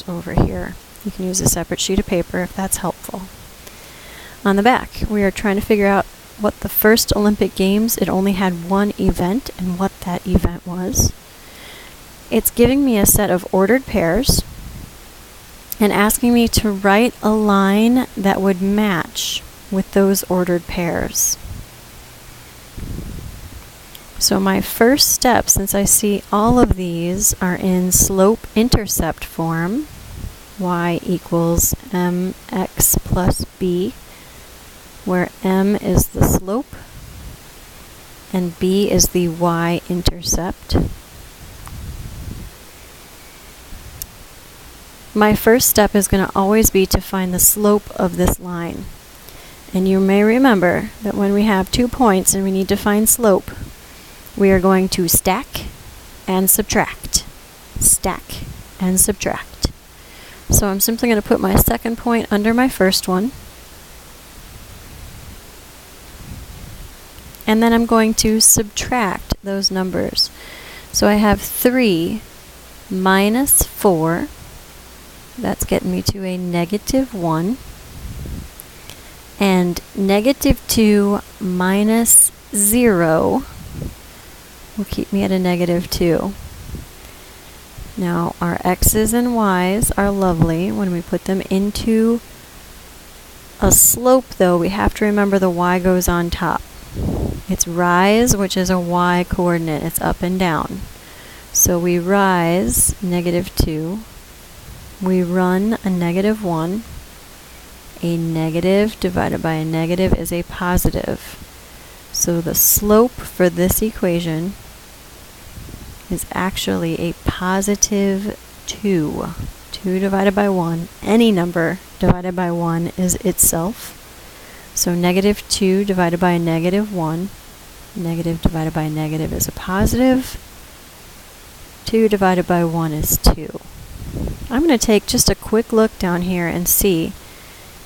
over here. You can use a separate sheet of paper if that's helpful. On the back, we are trying to figure out what the first Olympic Games, it only had one event and what that event was. It's giving me a set of ordered pairs and asking me to write a line that would match with those ordered pairs. So my first step, since I see all of these are in slope-intercept form, y equals mx plus b, where m is the slope and b is the y-intercept. My first step is going to always be to find the slope of this line. And you may remember that when we have 2 points and we need to find slope, we are going to stack and subtract. Stack and subtract. So I'm simply going to put my second point under my first one. And then I'm going to subtract those numbers. So I have 3 minus 4. That's getting me to a -1. And -2 minus 0 will keep me at a -2. Now our x's and y's are lovely. When we put them into a slope, though, we have to remember the y goes on top. It's rise, which is a y coordinate. It's up and down. So we rise -2. We run a -1. A negative divided by a negative is a positive. So the slope for this equation is actually a positive 2. 2 divided by 1, any number divided by 1 is itself. So -2 divided by a -1, negative divided by a negative is a positive. 2 divided by 1 is 2. I'm going to take just a quick look down here and see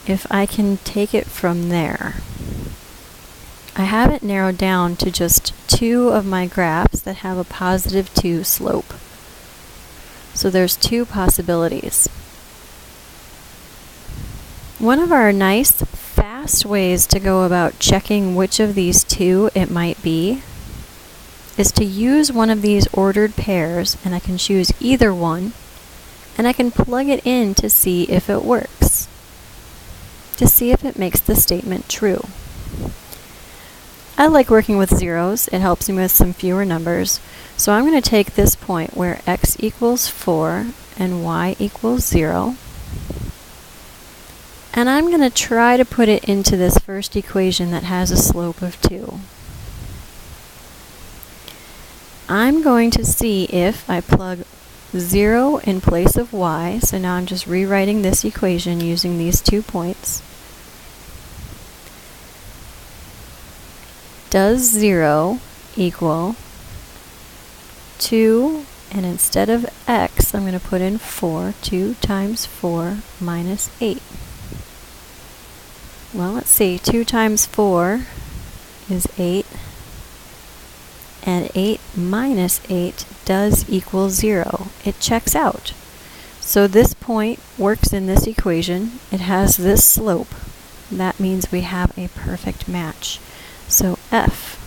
if I can take it from there. I have it narrowed down to just 2 of my graphs that have a positive 2 slope. So there's 2 possibilities. One of our nice, fast ways to go about checking which of these 2 it might be is to use one of these ordered pairs, and I can choose either one, and I can plug it in to see if it works, to see if it makes the statement true. I like working with zeros. It helps me with some fewer numbers. So I'm going to take this point where x equals 4 and y equals 0, and I'm going to try to put it into this first equation that has a slope of 2. I'm going to see if I plug 0 in place of y, so now I'm just rewriting this equation using these 2 points. Does 0 equal 2, and instead of x, I'm going to put in 4. 2 times 4 minus 8. Well, let's see. 2 times 4 is 8. And 8 minus 8 does equal 0. It checks out. So this point works in this equation. It has this slope. That means we have a perfect match. So F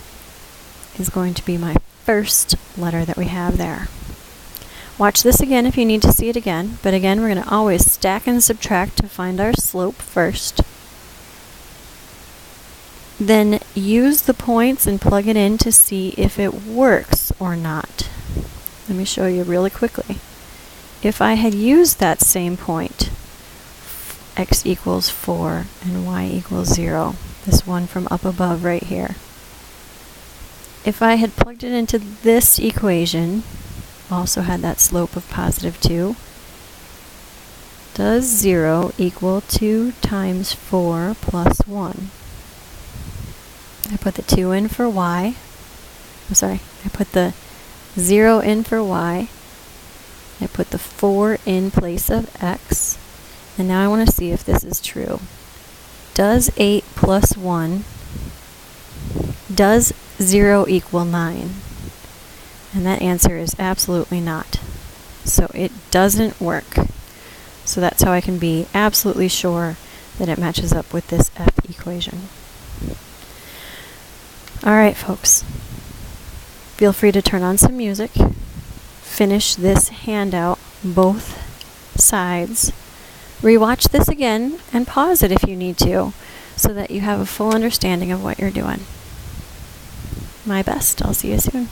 is going to be my first letter that we have there. Watch this again if you need to see it again, but again we're going to always stack and subtract to find our slope first. Then use the points and plug it in to see if it works or not. Let me show you really quickly. If I had used that same point, x equals 4 and y equals 0, this one from up above right here. If I had plugged it into this equation, also had that slope of positive 2, does 0 equal 2 times 4 plus 1? I put the 2 in for y. I put the 0 in for y. I put the 4 in place of x. And now I want to see if this is true. Does 8 plus 1, does 0 equal 9? And that answer is absolutely not. So it doesn't work. So that's how I can be absolutely sure that it matches up with this F equation. All right, folks. Feel free to turn on some music. Finish this handout, both sides. Rewatch this again and pause it if you need to, so that you have a full understanding of what you're doing. My best. I'll see you soon.